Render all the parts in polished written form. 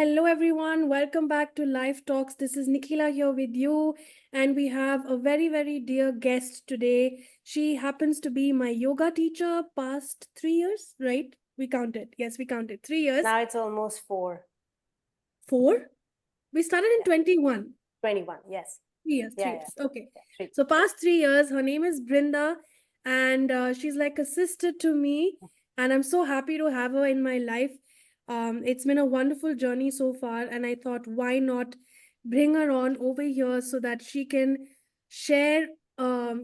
Hello everyone, welcome back to Live Talks. This is Nikhila here with you, and we have a very dear guest today. She happens to be my yoga teacher past 3 years, right? We counted. Yes, we counted 3 years. Now it's almost 4. 4? We started in 21. 21, yes. 3 years, Yeah, 3 years. Okay. yeah, 3. So past 3 years, her name is Brinda, and she's like a sister to me, and I'm so happy to have her in my life. It's been a wonderful journey so far, and I thought, why not bring her on over here so that she can share, a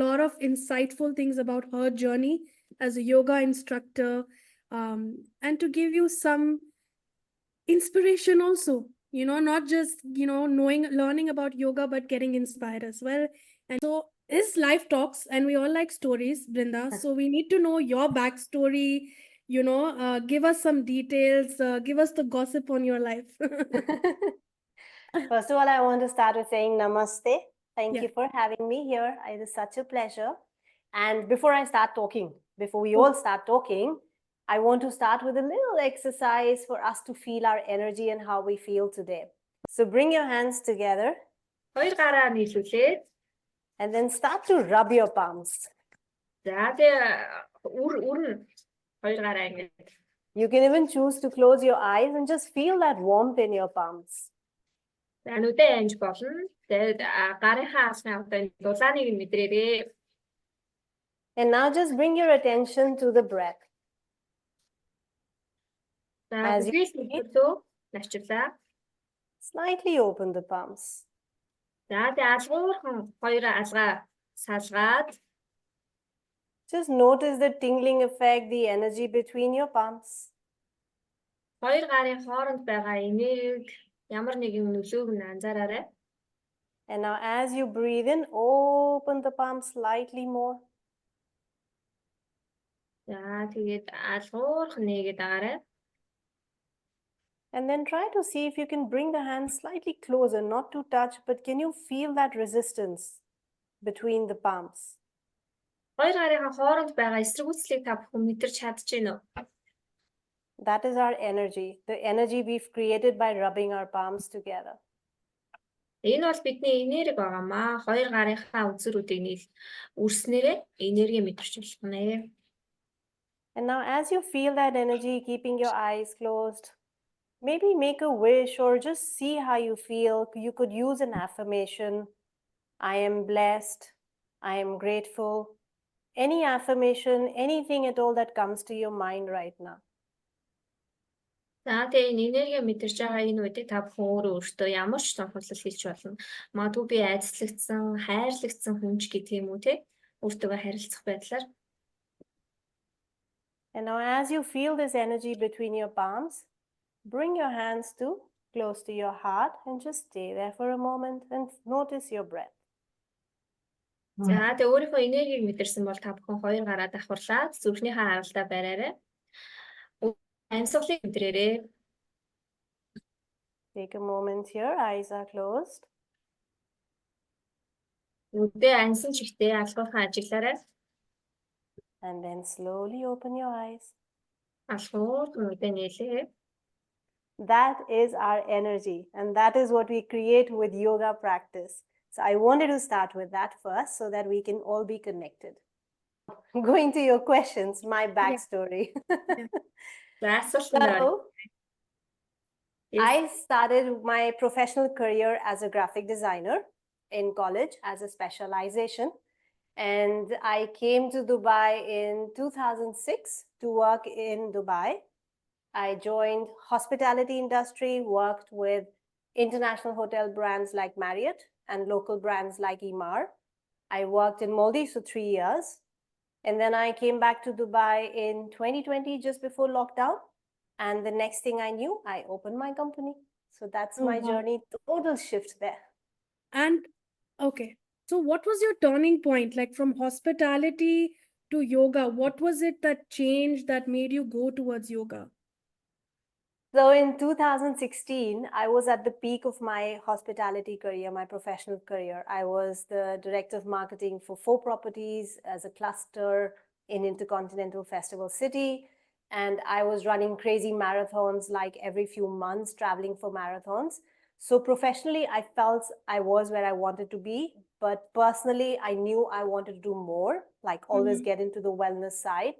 lot of insightful things about her journey as a yoga instructor, and to give you some inspiration also, not just learning about yoga, but getting inspired as well. And so is Life Talks, and we all like stories, Brinda, so we need to know your backstory. Give us some details, give us the gossip on your life. First of all, I want to start with saying namaste. Thank Yeah. you for having me here. It is such a pleasure. And before we all start talking, I want to start with a little exercise for us to feel our energy and how we feel today. So bring your hands together. Хоёр гараа нийлүүлээд and then start to rub your palms. за тэгээ үрэн хоёр гараа ингэж. You can even choose to close your eyes and just feel that warmth in your palms. За нүдээ анж болно. Тэгээд гарынхаа алсны одоо дулааныг мэдрээрээ. And now just bring your attention to the breath. За зүгэлээ навчлаа. Slightly open the palms. За тэгээ алгуурхан хоёр алгаа салгаад. Just notice the tingling effect, the energy between your palms. Хоёр гарын хооронд байгаа энерги ямар нэгэн нөлөөг нь анзаараарай. And now as you breathe in, open the palms slightly more. За тэгээд алгуурхан нээгээд агаарай. And then try to see if you can bring the hands slightly closer, not to touch, but can you feel that resistance between the palms? Хоёр гарынхаа хооронд байгаа эсрэгүүцлийг та бүхэн мэдэрч чадчихэв үү? That is our energy, the energy we've created by rubbing our palms together. Энэ бол бидний энерги байгаамаа. Хоёр гарынхаа үзрүүдийг үрснээрээ энерги мэдэрч болно. And now as you feel that energy, keeping your eyes closed, maybe make a wish or just see how you feel. You could use an affirmation. I am blessed. I am grateful. Any affirmation, anything at all that comes to your mind right now. За тэгээ энэ энерги мэдэрч байгаа энэ үедээ та бүхэн өөртөө ямар ч тунхаглал хийж болно. Магадгүй би айцлагдсан, хайрлагдсан хүн ч гэдэг юм уу те? Өөртөөгөө харилцах байдлаар. And now as you feel this energy between your palms, bring your hands close to your heart and just stay there for a moment and notice your breath. За тэгээ өөрийнхөө энергийг мэдэрсэн бол та бүхэн хоёр гараа давхарлаад зүрхнийхээ харалдаа бариарай. Амьсгалыг мэдрээрэй. Take a moment here, eyes are closed. Нүдээ ансан чигтээ алгуурхан ажиглаарай. And then slowly open your eyes. Алгуур нүдээ нээлээ. That is our energy, and that is what we create with yoga practice. So I wanted to start with that first so that we can all be connected. Going to your questions, my backstory. So, I started my professional career as a graphic designer in college as a specialization. And I came to Dubai in 2006 to work in Dubai. I joined hospitality industry, worked with international hotel brands like Marriott and local brands like Emaar. I worked in Maldives for 3 years. And then I came back to Dubai in 2020, just before lockdown. And the next thing I knew, I opened my company. So that's my journey, total shift there. And okay, so what was your turning point, like from hospitality to yoga? What was it that changed, that made you go towards yoga? So in 2016, I was at the peak of my hospitality career, my professional career. I was the director of marketing for 4 properties as a cluster in Intercontinental Festival City. and I was running crazy marathons like every few months, traveling for marathons. So professionally, I felt I was where I wanted to be, but personally, I knew I wanted to do more, like always get into the wellness side.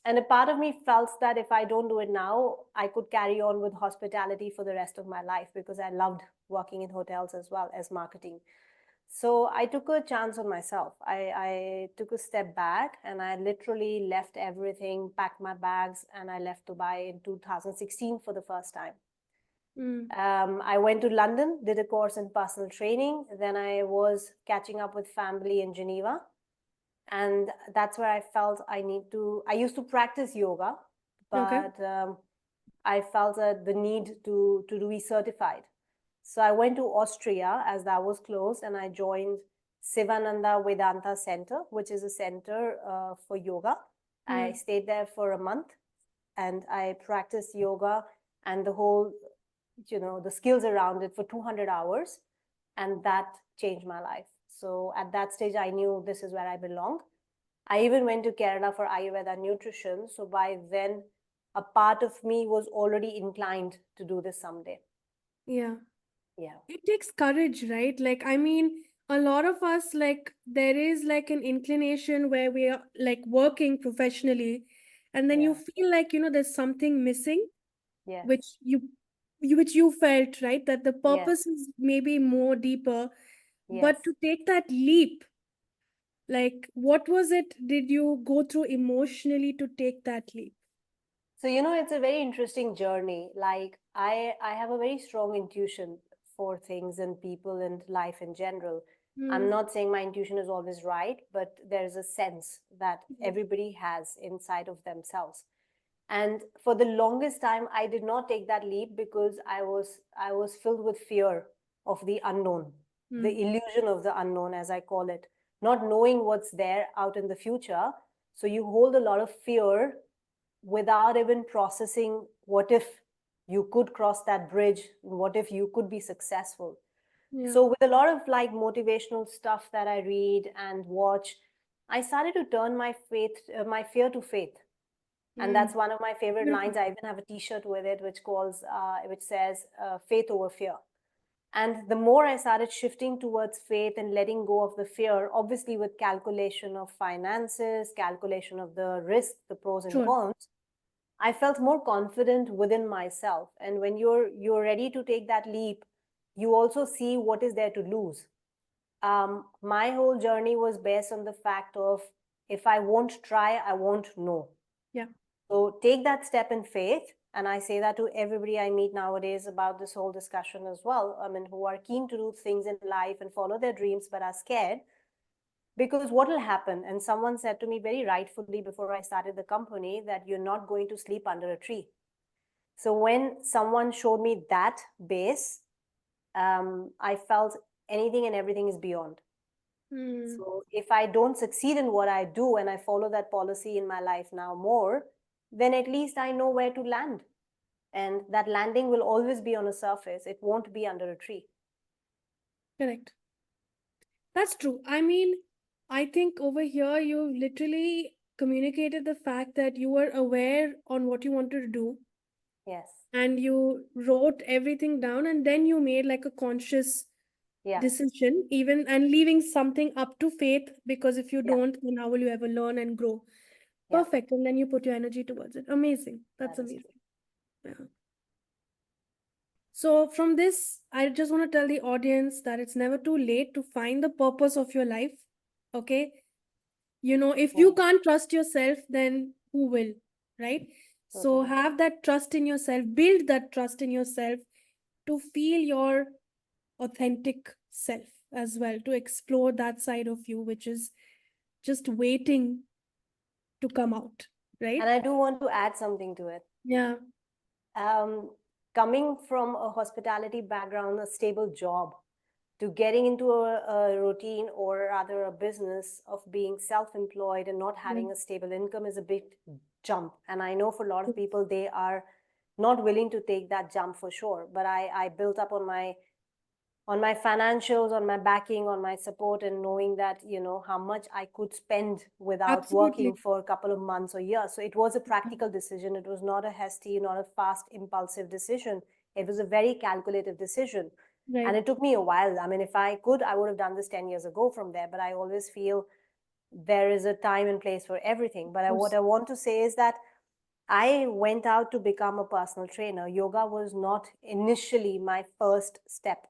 And a part of me felt that if I don't do it now, I could carry on with hospitality for the rest of my life, because I loved working in hotels as well as marketing. So I took a chance on myself. I took a step back and I literally left everything, packed my bags, and I left Dubai in 2016 for the first time. I went to London, did a course in personal training. Then I was catching up with family in Geneva. And that's where I felt I used to practice yoga, Okay. but I felt the need to be certified. So I went to Austria as that was closed, and I joined Sivananda Vedanta Center, which is a center for yoga. I stayed there for a month and I practiced yoga and the whole, the skills around it for 200 hours. And that changed my life. So at that stage, I knew this is where I belong. I even went to Kerala for Ayurveda nutrition. So by then, a part of me was already inclined to do this someday. Yeah. Yeah. It takes courage, right? Like, I mean, a lot of us, like, there is like an inclination where we are like working professionally, and then you feel like, there's something missing, Yes. which you felt, right? That the Yes. purpose is maybe more deeper, Yes. but to take that leap, like, what was it? Did you go through emotionally to take that leap? So, it's a very interesting journey. Like I have a very strong intuition for things and people and life in general. I'm not saying my intuition is always right, but there's a sense that everybody has inside of themselves. And for the longest time, I did not take that leap because I was filled with fear of the unknown, the illusion of the unknown, as I call it, not knowing what's there out in the future. So you hold a lot of fear without even processing what if you could cross that bridge, what if you could be successful. So with a lot of like motivational stuff that I read and watch, I started to turn my fear to faith. And that's one of my favorite lines. I even have a t-shirt with it which says faith over fear. And the more I started shifting towards faith and letting go of the fear, obviously with calculation of finances, calculation of the risk, the pros and cons, I felt more confident within myself. And when you're ready to take that leap, you also see what is there to lose. My whole journey was based on the fact of, if I won't try, I won't know. Yeah. So take that step in faith. And I say that to everybody I meet nowadays about this whole discussion as well. I mean, who are keen to do things in life and follow their dreams, but are scared. Because what will happen? And someone said to me very rightfully before I started the company that you're not going to sleep under a tree. So when someone showed me that base, I felt anything and everything is beyond. So if I don't succeed in what I do and I follow that policy in my life now more, then at least I know where to land. And that landing will always be on a surface. It won't be under a tree. Correct. That's true. I mean, I think over here you literally communicated the fact that you were aware on what you wanted to do. Yes. And you wrote everything down, and then you made like a conscious decision, even, and leaving something up to faith, because if you don't, then how will you ever learn and grow? Perfect. And then you put your energy towards it. Amazing. That's amazing. Yeah. So from this, I just want to tell the audience that it's never too late to find the purpose of your life. Okay. If you can't trust yourself, then who will, right? So have that trust in yourself, build that trust in yourself to feel your authentic self as well, to explore that side of you, which is just waiting to come out, right? And I do want to add something to it. Yeah. Coming from a hospitality background, a stable job, to getting into a routine, or rather a business of being self-employed and not having a stable income, is a big jump. And I know for a lot of people, they are not willing to take that jump for sure. But I built up on on my financials, on my backing, on my support, and knowing that, how much I could spend without Absolutely. working for a couple of months or years. So it was a practical decision. It was not a hasty, not a fast, impulsive decision. It was a very calculative decision. Right. And it took me a while. I mean, if I could, I would have done this 10 years ago from there. But I always feel there is a time and place for everything. But what I want to say is that I went out to become a personal trainer. Yoga was not initially my first step.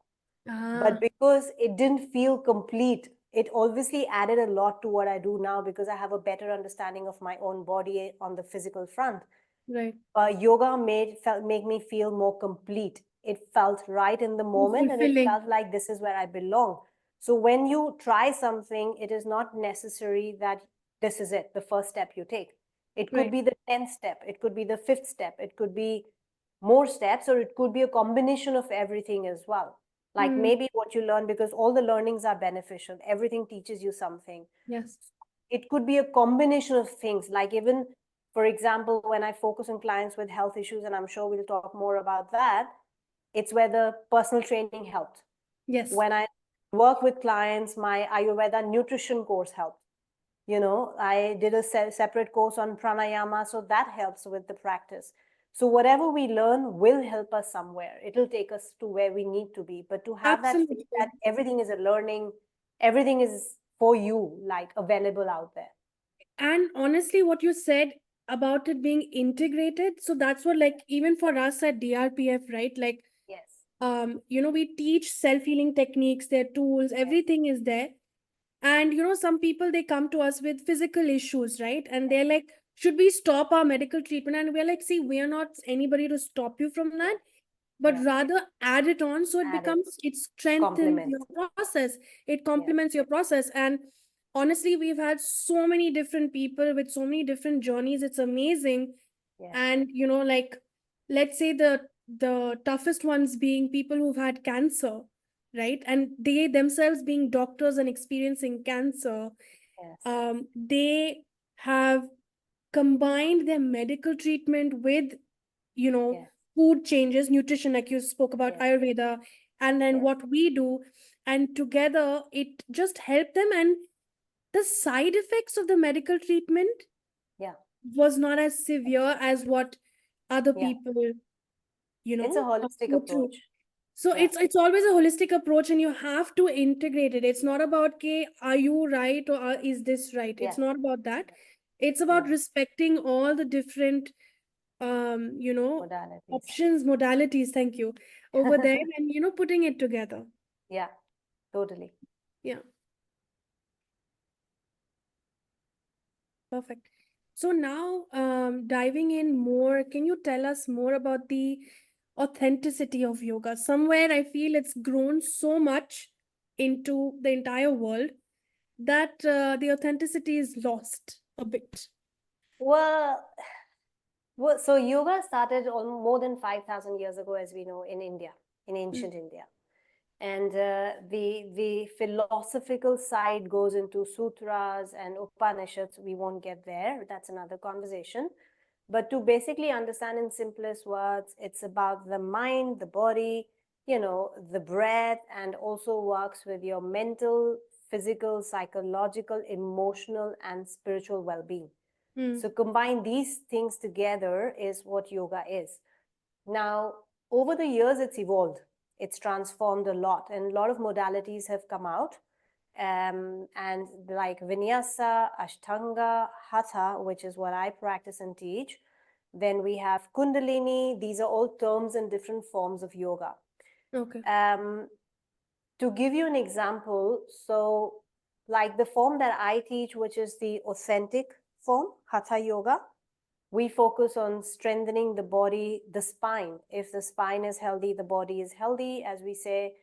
But because it didn't feel complete, it obviously added a lot to what I do now because I have a better understanding of my own body on the physical front. Right. Yoga made me feel more complete. It felt right in the moment, and it felt like this is where I belong. So when you try something, it is not necessary that this is it, the first step you take. It could be the 10th step, it could be the 5th step, it could be more steps, or it could be a combination of everything as well. Like maybe what you learn, because all the learnings are beneficial, everything teaches you something. Yes. It could be a combination of things, like even, for example, when I focus on clients with health issues, and I'm sure we'll talk more about that, it's where the personal training helped. Yes. When I work with clients, my Ayurveda nutrition course helped. I did a separate course on Pranayama, so that helps with the practice. So whatever we learn will help us somewhere. It'll take us to where we need to be. But to have that everything is a learning, everything is for you, like available out there. And honestly, what you said about it being integrated, so that's what, like, even for us at DRPF, right? Like, yes, we teach self-healing techniques, their tools, everything is there. And some people, they come to us with physical issues, right? And they're like, should we stop our medical treatment? And we're like, see, we are not anybody to stop you from that, but rather add it on, so it strengthens your process, it complements your process. And honestly, we've had so many different people with so many different journeys. It's amazing. And like, let's say the toughest ones being people who've had cancer, right? And they themselves being doctors and experiencing cancer, they have combined their medical treatment with food changes, nutrition, like you spoke about, Ayurveda, and then what we do, and together it just helped them. And the side effects of the medical treatment was not as severe as what other people it's a holistic approach. So it's always a holistic approach, and you have to integrate it. It's not about, okay, are you right, or is this right? It's not about that. It's about respecting all the different modalities, thank you, over there, and putting it together. Yeah, totally. Yeah. Perfect. So now, diving in more, can you tell us more about the authenticity of yoga? Somewhere I feel it's grown so much into the entire world that the authenticity is lost a bit. Well, so yoga started more than 5,000 years ago, as we know, in India, in ancient India. And the philosophical side goes into sutras and Upanishads. We won't get there. That's another conversation. But to basically understand in simplest words, it's about the mind, the body, the breath, and also works with your mental, physical, psychological, emotional, and spiritual well-being. So combine these things together is what yoga is. Now, over the years, it's evolved. It's transformed a lot, and a lot of modalities have come out. And like Vinyasa, Ashtanga, Hatha, which is what I practice and teach. Then we have Kundalini. These are all terms and different forms of yoga. Okay. To give you an example, so like the form that I teach, which is the authentic form, Hatha Yoga, we focus on strengthening the body, the spine. If the spine is healthy, the body is healthy, as we say,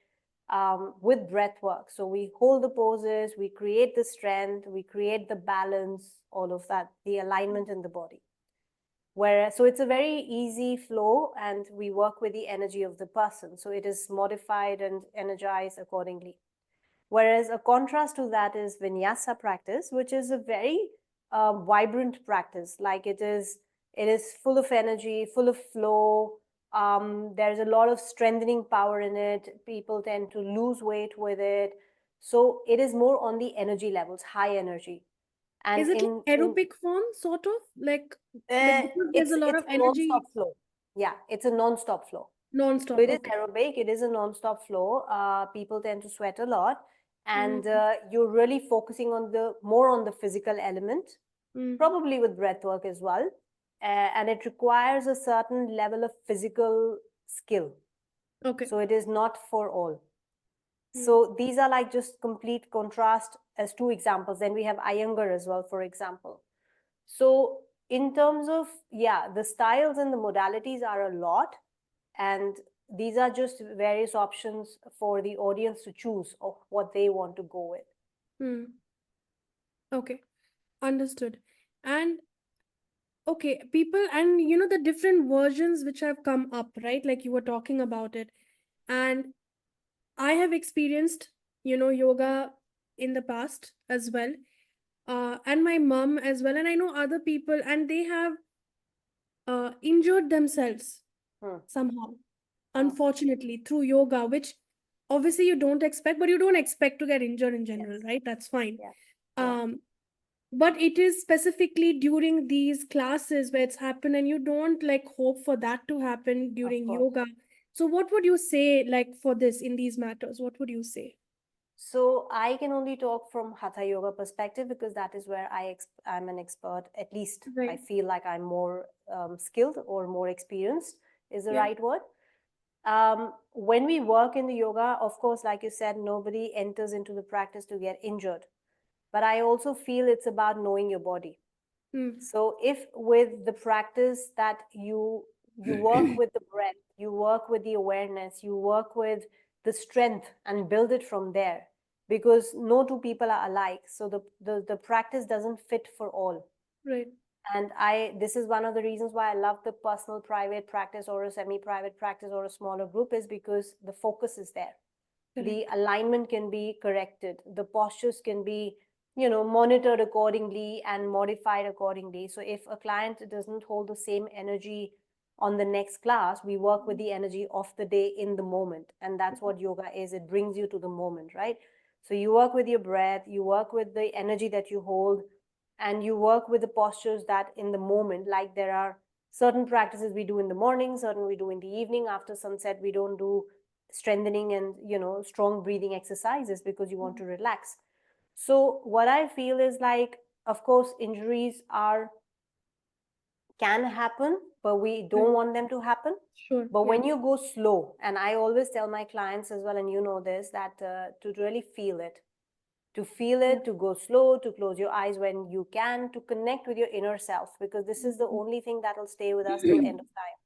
with breath work. So we hold the poses, we create the strength, we create the balance, all of that, the alignment in the body. So it's a very easy flow, and we work with the energy of the person. So it is modified and energized accordingly. Whereas a contrast to that is Vinyasa practice, which is a very vibrant practice. Like it is full of energy, full of flow, There's a lot of strengthening power in it. People tend to lose weight with it. So it is more on the energy levels, high energy. And Is it like aerobic form, sort of? Like because there's a lot it's of a energy non-stop flow. Yeah, it's a non-stop flow. So non-stop. it is Okay. aerobic, it is a non-stop flow. People tend to sweat a lot, and Mm, you're really focusing on more on the physical element, mm, probably with breath work as well. And it requires a certain level of physical skill. okay. So it is not for all. Mm, So these are like just complete contrast as two examples. Then we have Iyengar as well, for example. So in terms of, yeah, the styles and the modalities are a lot. And these are just various options for the audience to choose of what they want to go with. mm. Okay. Understood. And okay, people, and the different versions which have come up, right? Like you were talking about it. And I have experienced, yoga in the past as well. And my mom as well. And I know other people, and they have injured themselves Hmm. somehow, Hmm. unfortunately, through yoga, which obviously you don't expect, but you don't expect to get injured in general, Yes. right? That's fine. Yeah. Yeah. Um, but it is specifically during these classes where it's happened, and you don't like hope for that to happen Of during course. yoga. So what would you say, like, for this in these matters? What would you say? So I can only talk from Hatha Yoga perspective because that is where I'm an expert. At least I Right. feel like I'm more skilled or more experienced is the Yeah. right word. When we work in the yoga, of course, like you said, nobody enters into the practice to get injured. But I also feel it's about knowing your body. Mm. So if with the practice that you work with the breath, you work with the awareness, you work with the strength and build it from there, because no two people are alike. So the practice doesn't fit for all. Right. And this is one of the reasons why I love the personal private practice or a semi-private practice or a smaller group, is because the focus is there. The Correct. alignment can be corrected, the postures can be monitored accordingly and modified accordingly. So if a client doesn't hold the same energy on the next class, we work with the energy of the day in the moment, and that's what yoga is. It brings you to the moment, right? So you work with your breath, you work with the energy that you hold, and you work with the postures that in the moment, like there are certain practices we do in the morning, certain we do in the evening. After sunset, we don't do strengthening and strong breathing exercises because you want to relax. So what I feel is, like, of course injuries can happen, but we don't Right. want them to happen. Sure. But Yeah. when you go slow, and I always tell my clients as well, and you know this, that to really feel it, Yeah. to go slow, to close your eyes when you can, to connect with your inner self, because this is the only thing that will stay with us till end of time.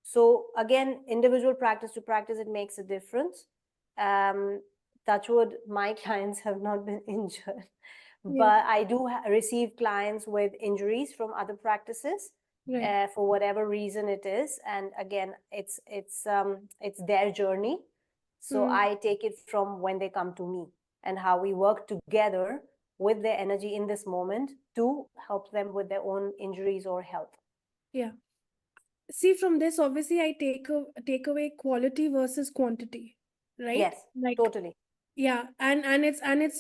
So again, individual practice to practice, it makes a difference. Touch wood, my clients have not been injured, Yeah. but I do receive clients with injuries from other practices, Right. for whatever reason it is. And again, it's their journey. So Mm. I take it from when they come to me and how we work together with their energy in this moment to help them with their own injuries or health. Yeah. See, from this, obviously, I take away quality versus quantity, right? Yes, Like, totally. yeah, and it's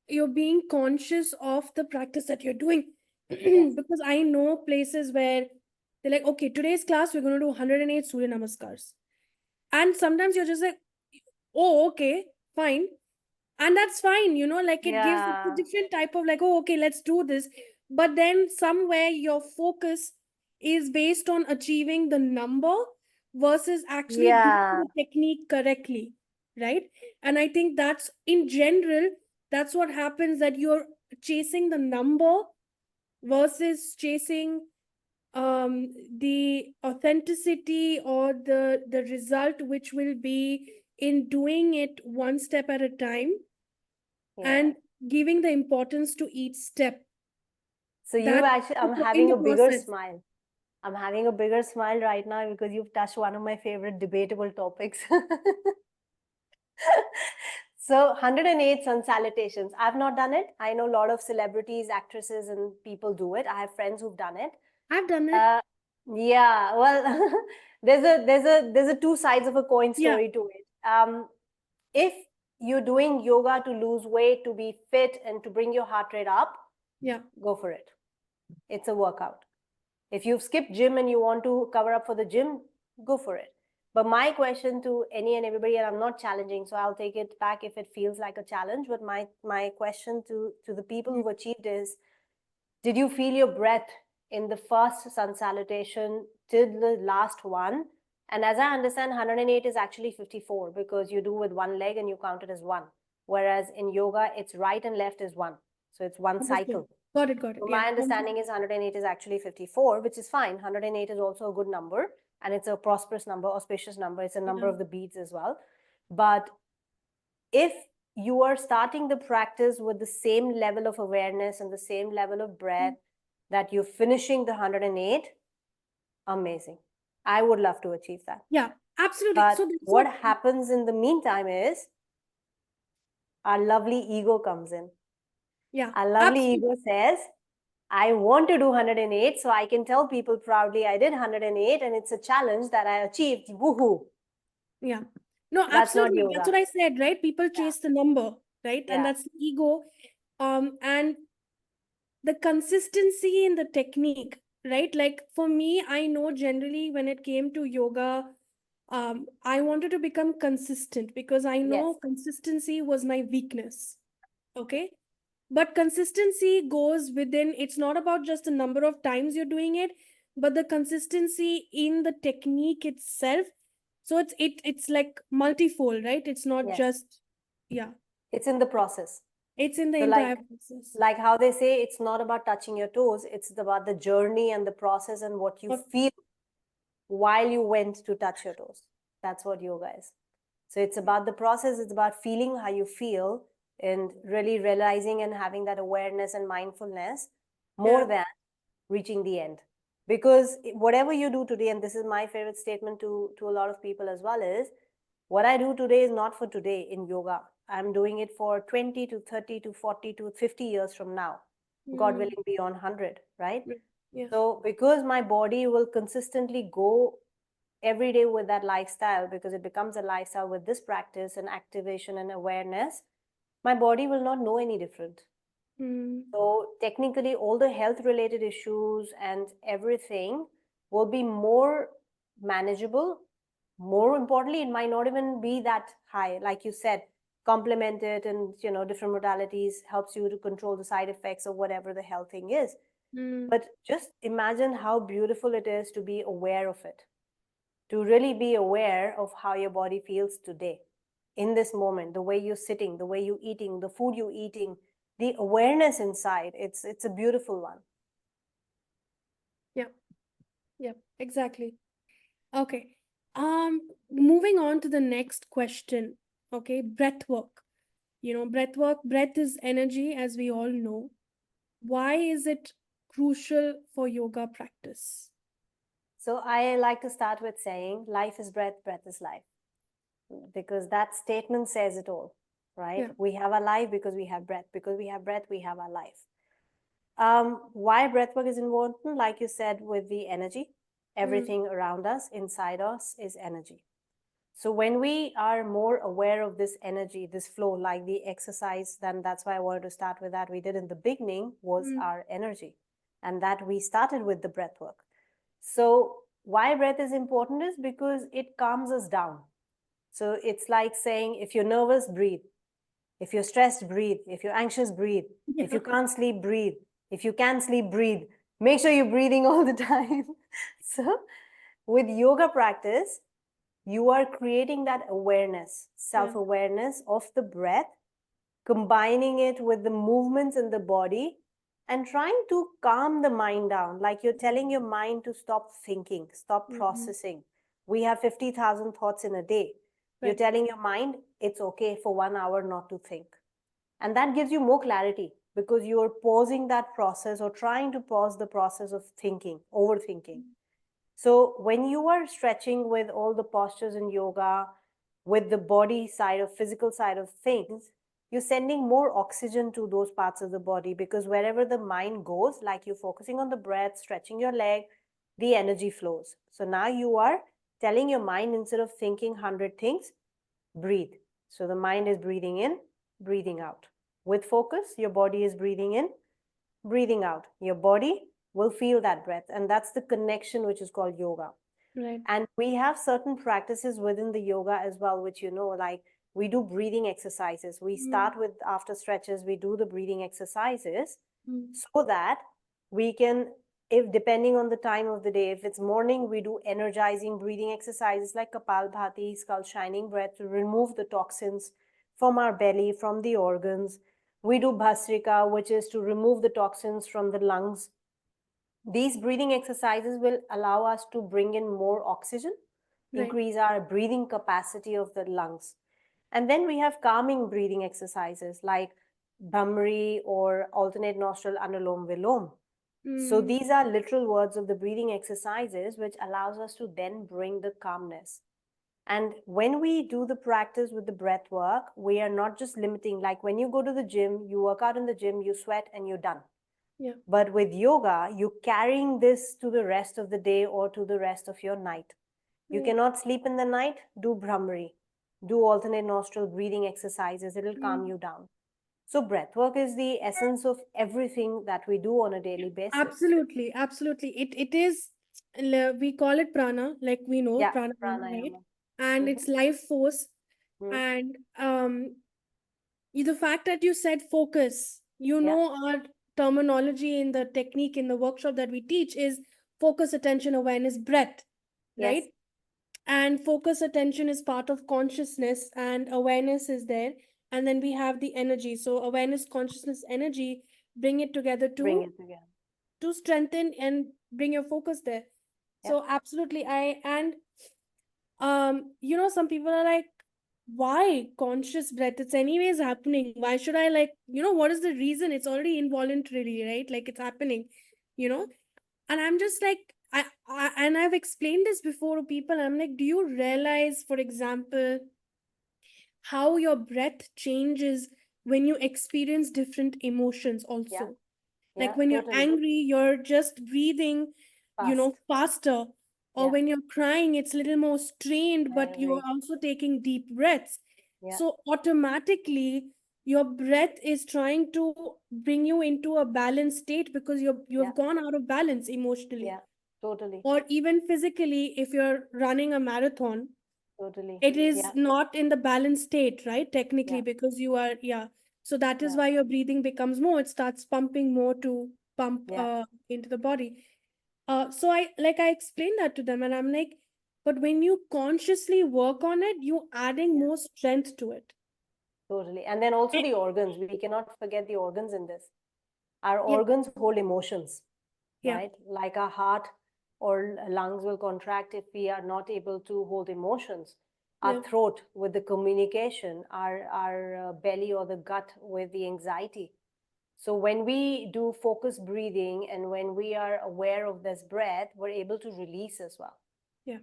you're being conscious of the practice that you're doing, Yes. because I know places where they're like, okay, today's class we're going to do 108 Surya Namaskars, and sometimes you're just like, oh, okay, fine, and that's fine, like it gives it's a Yeah. different type of like, oh, okay, let's do this. But then somewhere your focus is based on achieving the number versus actually doing Yeah. the technique correctly, right? And I think that's in general, that's what happens, that you're chasing the number versus chasing the authenticity or the result, which will be in doing it one step at a time Yeah. and giving the importance to each step. So That I'm in having the a bigger process. smile. I'm having a bigger smile right now because you've touched one of my favorite debatable topics. So 108 sun salutations. I've not done it. I know a lot of celebrities, actresses, and people do it. I have friends who've done it. I've done it. Yeah, well, there's a two sides of a coin story to it. If you're doing yoga to lose weight, to be fit, and to bring your heart rate up, go for it. It's a workout. If you've skipped gym and you want to cover up for the gym, go for it. But my question to any and everybody, and I'm not challenging, so I'll take it back if it feels like a challenge. But my question to the people who've achieved is, did you feel your breath in the first sun salutation till the last one? And as I understand, 108 is actually 54 because you do with one leg and you count it as one. Whereas in yoga, it's right and left is one. So it's one cycle. Got it. So my understanding is 108 is actually 54, which is fine. 108 is also a good number, and it's a prosperous number, auspicious number. It's a number of the beads as well. But if you are starting the practice with the same level of awareness and the same level of breath that you're finishing the 108, amazing. I would love to achieve that. Yeah, absolutely. But what happens in the meantime is our lovely ego comes in. Yeah, our lovely ego says, I want to do 108, so I can tell people proudly I did 108 and it's a challenge that I achieved. Woohoo. Yeah. No, That's not absolutely. yoga. That's what I said, right? People chase the number, right? And that's the ego. And the consistency in the technique, right? Like for me, I know generally when it came to yoga, I wanted to become consistent because I know consistency was my weakness. Okay. But consistency goes within, it's not about just the number of times you're doing it, but the consistency in the technique itself. So it's like multifold, right? It's not just, it's in the process. It's in the so entire process. Like how they say, it's not about touching your toes, it's about the journey and the process and what you feel while you went to touch your toes. That's what yoga is. So it's about the process, it's about feeling how you feel and really realizing and having that awareness and mindfulness more than reaching the end. Because whatever you do today, and this is my favorite statement to a lot of people as well, is what I do today is not for today in yoga. I'm doing it for 20 to 30 to 40 to 50 years from now. God willing, beyond 100, right? So because my body will consistently go every day with that lifestyle, because it becomes a lifestyle with this practice and activation and awareness, my body will not know any different. So technically, all the health related issues and everything will be more manageable. More importantly, it might not even be that high. Like you said, complement it, and different modalities helps you to control the side effects of whatever the health thing is. But just imagine how beautiful it is to be aware of it, to really be aware of how your body feels today, in this moment, the way you're sitting, the way you're eating, the food you're eating, the awareness inside. It's a beautiful one. Yeah, exactly. Okay. Moving on to the next question. Okay, breath work. Breath is energy, as we all know. Why is it crucial for yoga practice? So I like to start with saying, life is breath, breath is life. Because that statement says it all, right? We have our life because we have breath. Because we have breath, we have our life. Why breathwork is important? Like you said, with the energy, everything around us, inside us, is energy. So when we are more aware of this energy, this flow, like the exercise, then that's why I wanted to start with that. We did in the beginning was our energy, and that we started with the breath work. So why breath is important is because it calms us down. So it's like saying, if you're nervous, breathe. If you're stressed, breathe. If you're anxious, breathe. If you can't sleep, breathe. If you can sleep, breathe. Make sure you're breathing all the time. So with yoga practice, you are creating that awareness, self-awareness of the breath, combining it with the movements in the body and trying to calm the mind down. Like you're telling your mind to stop thinking, stop processing. We have 50,000 thoughts in a day. You're telling your mind it's okay for 1 hour not to think. And that gives you more clarity because you're pausing that process or trying to pause the process of thinking, overthinking. So when you are stretching with all the postures in yoga, with the body side of physical side of things, you're sending more oxygen to those parts of the body, because wherever the mind goes, like you're focusing on the breath, stretching your leg, the energy flows. So now you are telling your mind, instead of thinking 100 things, breathe. So the mind is breathing in, breathing out. With focus, your body is breathing in, breathing out. Your body will feel that breath. And that's the connection which is called yoga. Right. And we have certain practices within the yoga as well, which, like we do breathing exercises. We start with, after stretches, we do the breathing exercises so that we can, if depending on the time of the day, if it's morning, we do energizing breathing exercises like Kapalbhati, skull shining breath, to remove the toxins from our belly, from the organs. We do Bhasrika, which is to remove the toxins from the lungs. These breathing exercises will allow us to bring in more oxygen, increase our breathing capacity of the lungs. And then we have calming breathing exercises like Bhamri or alternate nostril Anulom Vilom. So these are literal words of the breathing exercises, which allows us to then bring the calmness. And when we do the practice with the breath work, we are not just limiting, like when you go to the gym, you work out in the gym, you sweat and you're done. Yeah. But with yoga, you're carrying this to the rest of the day or to the rest of your night. You cannot sleep in the night, do Bhramari, do alternate nostril breathing exercises, it'll calm you down. So breath work is the essence of everything that we do on a daily basis. Absolutely, absolutely. It is, we call it prana, like we know, Yeah, pranayama, right? pranayama. And it's life force. And the fact that you said focus, our terminology in the technique in the workshop that we teach is focus, attention, awareness, breath, right? Yes. And focus, attention is part of consciousness, and awareness is there. And then we have the energy. So awareness, consciousness, energy, bring it together Bring it together. to strengthen and bring your focus there. So absolutely, some people are like, why conscious breath? It's anyways happening. Why should I, like, what is the reason? It's already involuntarily, right? Like, it's happening, and I'm just like, and I've explained this before to people. I'm like, do you realize, for example, how your breath changes when you experience different emotions also? Like when you're angry, you're just breathing, faster. Or when you're crying, it's a little more strained, but you are also taking deep breaths. So automatically, your breath is trying to bring you into a balanced state because you have gone out of balance emotionally. Yeah, totally. Or even physically, if you're running a marathon, Totally. it is not in the balanced state, right? Technically, because you are, so that is why your breathing becomes more, it starts pumping more to pump into the body. So I explained that to them, and I'm like, but when you consciously work on it, you adding more strength to it. Totally. And then also Eh, the organs, we cannot forget the organs in this. Our yeah, organs hold emotions, yeah, right? Like our heart or lungs will contract if we are not able to hold emotions. Our yeah, throat with the communication, our belly or the gut with the anxiety. So when we do focused breathing and when we are aware of this breath, we're able to release as well. yeah,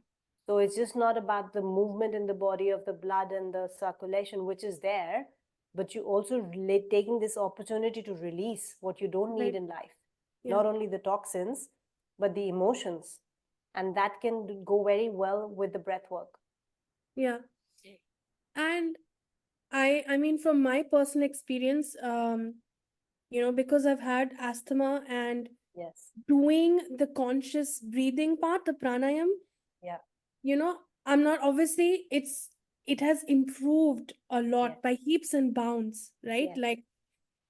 So it's just not about the movement in the body of the blood and the circulation, which is there, but you also taking this opportunity to release what you don't need right, in life. yeah, Not only the toxins, but the emotions. And that can go very well with the breath work. yeah. And I mean, from my personal experience, because I've had asthma, and Yes. doing the conscious breathing part, the pranayam, Yeah. I'm not, obviously, it has improved a lot Yes. by heaps and bounds, right? Yes. Like,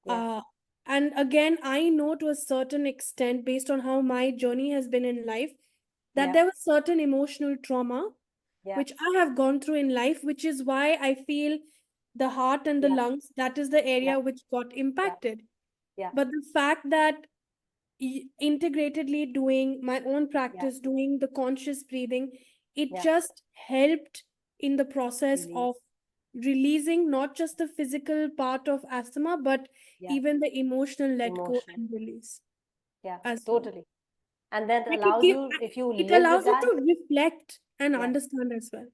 Yes. and again, I know to a certain extent, based on how my journey has been in life, that there was certain emotional trauma which I have gone through in life, which is why I feel the heart and the lungs, that is the area which got impacted. Yeah. But the fact that integratedly doing my own practice, doing the conscious breathing, it just helped in the process of releasing not just the physical part of asthma, but even the emotional let go Emotion. and release Yeah, as well. totally. And that Like allows you, if you it live with allows you that. to reflect and understand as well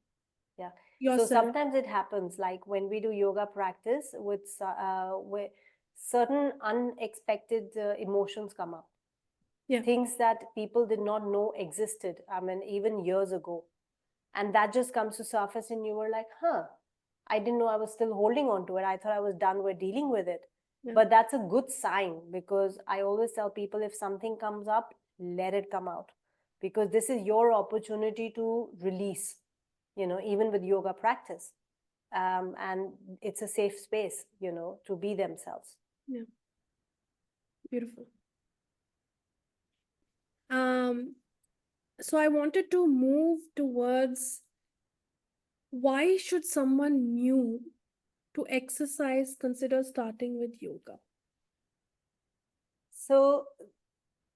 Yeah. So yourself. sometimes it happens, like when we do yoga practice with certain unexpected emotions come up. Yeah. things that people did not know existed, I mean, even years ago. And that just comes to surface, and you were like, huh, I didn't know I was still holding on to it. I thought I was done with dealing with it. Yeah. But that's a good sign, because I always tell people, if something comes up, let it come out, because this is your opportunity to release, even with yoga practice. And it's a safe space, to be themselves. Yeah. Beautiful. So I wanted to move towards, why should someone new to exercise consider starting with yoga? So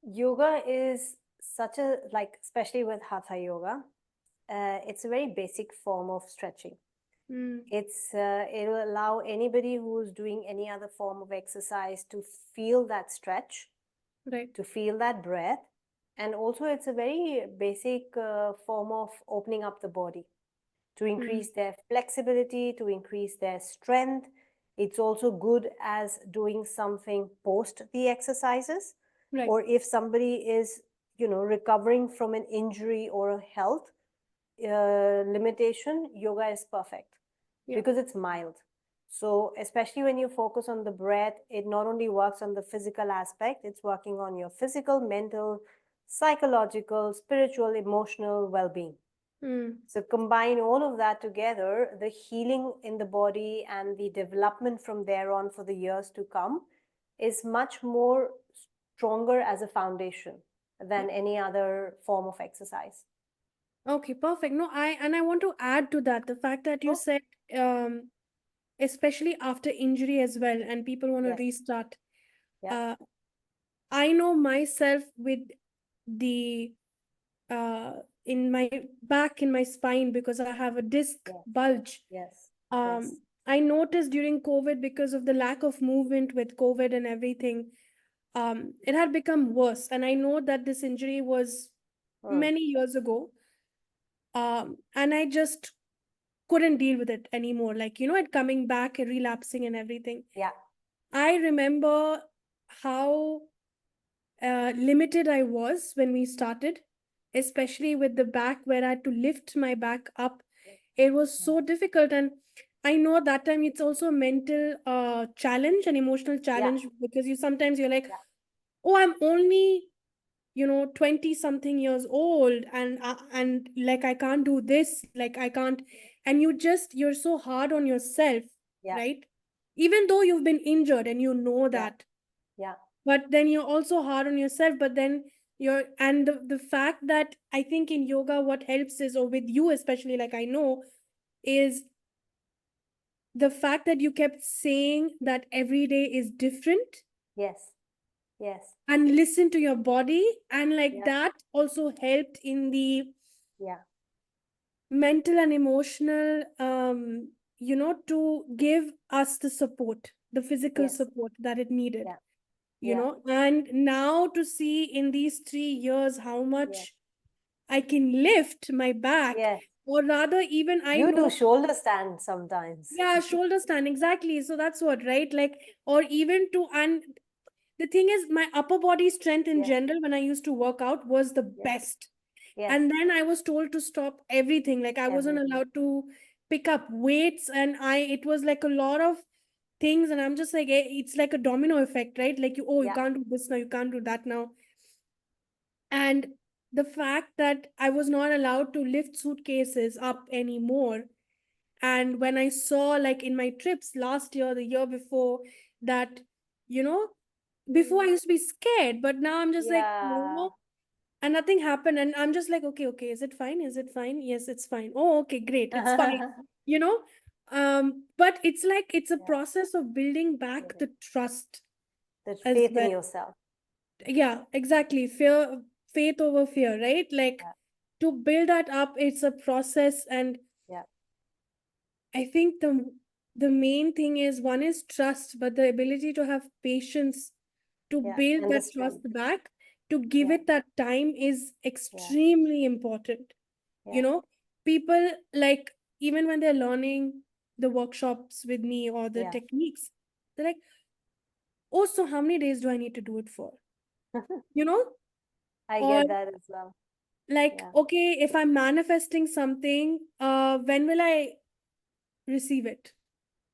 yoga is such a, especially with hatha yoga, it's a very basic form of stretching. It will allow anybody who's doing any other form of exercise to feel that stretch, Right. to feel that breath. And also it's a very basic form of opening up the body, to increase their flexibility, to increase their strength. It's also good as doing something post the exercises. Right. Or if somebody is, recovering from an injury or a health limitation, yoga is perfect. Yeah. Because it's mild. So especially when you focus on the breath, it not only works on the physical aspect, it's working on your physical, mental, psychological, spiritual, emotional well-being. So combine all of that together, the healing in the body and the development from there on for the years to come is much more stronger as a foundation than any other form of exercise. Okay, perfect. No, I want to add to that the fact that you said, especially after injury as well, and people want to restart. Yeah. I know myself with the in my back, in my spine, because I have a disc bulge. Yes. I noticed during COVID, because of the lack of movement with COVID and everything, it had become worse. And I know that this injury was many years ago. And I just couldn't deal with it anymore. Like, it coming back and relapsing and everything. Yeah. I remember how limited I was when we started, especially with the back, where I had to lift my back up. It was so difficult. And I know that time it's also a mental challenge, an emotional challenge, because sometimes you're like, oh, I'm only 20 something years old, and like I can't do this, like I can't. And you're so hard on yourself, right? Even though you've been injured and you know that, but then you're also hard on yourself. But then the fact that I think in yoga what helps is, or with you especially, like I know, is the fact that you kept saying that every day is different. Yes. And listen to your body, and like that also helped in the mental and emotional, to give us the support, the physical support that it needed. And now to see in these 3 years how much I can lift my back, or rather, even I You know. do shoulder stand sometimes. Yeah, shoulder stand, exactly. So that's what, right? Like, or even and the thing is, my upper body strength in general, when I used to work out, was the best. And then I was told to stop everything. Like, I wasn't allowed to pick up weights, and it was like a lot of things. And I'm just like, it's like a domino effect, right? Like, you can't do this now, you can't do that now. And the fact that I was not allowed to lift suitcases up anymore. And when I saw, like, in my trips last year, the year before, that, before I used to be scared, but now I'm just like, and nothing happened. And I'm just like, okay, is it fine? Is it fine? Yes, it's fine. Oh, okay, great. It's fine. You know? But it's like, it's a process of building back the trust. The as faith in well. yourself. Yeah, exactly. Faith over fear, right? Like, to build that up, it's a process. And I think the main thing is, one is trust, but the ability to have patience to build and the that trust strength. back, to give it that time, is extremely important. People, like, even when they're learning the workshops with me or the techniques, they're like, oh, so how many days do I need to do it for? You know? I Or get that as well. like, Yeah. okay, if I'm manifesting something, when will I receive it?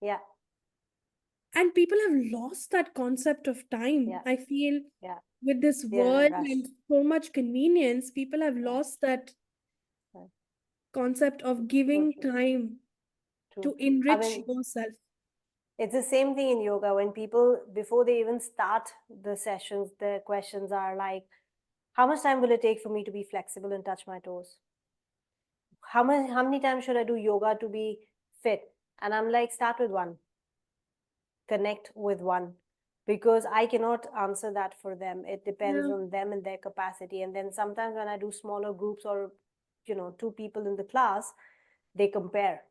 Yeah. And people have lost that concept of time. Yeah. I feel Yeah. with this We are in a world rush. and so much convenience, people have Yeah. lost that Right. concept of So giving true. time True. to I enrich mean, yourself. it's the same thing in yoga. When people, before they even start the sessions, their questions are like, how much time will it take for me to be flexible and touch my toes? How many times should I do yoga to be fit? And I'm like, start with one, connect with one, because I cannot answer that for them. It depends Yeah. on them and their capacity. And then sometimes when I do smaller groups or, two people in the class, they compare.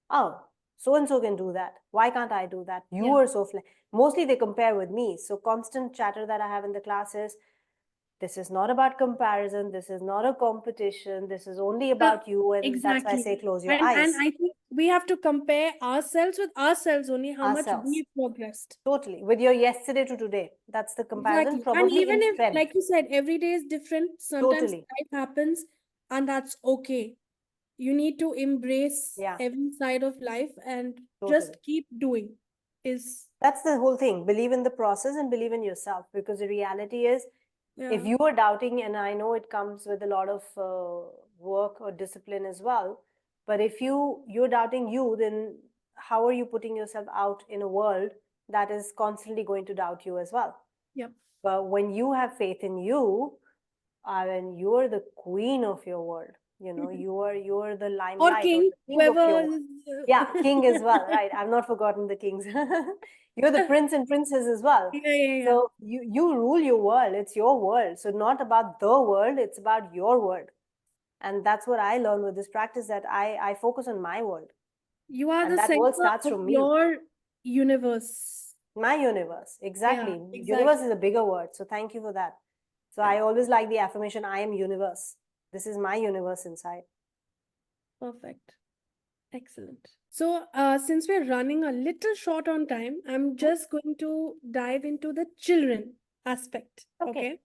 Oh, so and so can do that. Why can't I do that? You Yeah. are so mostly they compare with me. So constant chatter that I have in the class is, this is not about comparison, this is not a competition, this is only The, about you. And that's why I say exactly. close your And eyes. I think we have to compare ourselves with ourselves only, how much Ourselves. we've progressed. Totally. With your yesterday to today. That's the comparison, Exactly. And probably even in if, strength. like you said, every day is different, sometimes Totally. life happens, and that's okay. You need to embrace Yeah, every side of life and just totally. keep doing is, That's the whole thing. Believe in the process and believe in yourself, because the reality is, if yeah. you are doubting, and I know it comes with a lot of work or discipline as well, but if you're doubting you, then how are you putting yourself out in a world that is constantly going to doubt you as well? Yep. But when you have faith in you, and you are the queen of your world, you are the Or limelight or king, the king of your whoever world. is, Yeah, king as well, right? I've not forgotten the kings. You're the prince and princess as well. yeah, yeah, yeah. So you rule your world. It's your world. So not about the world, it's about your world. And that's what I learned with this practice, that I focus on my world. You are And the that world center starts of from me. your universe. My universe. Yeah, Exactly. Universe exactly. is a bigger word. So thank you for that. So I always like the affirmation, I am universe. This is my universe inside. Perfect. Excellent. So, since we're running a little short on time, I'm Hmm? just going to dive into the children aspect. Okay. Okay.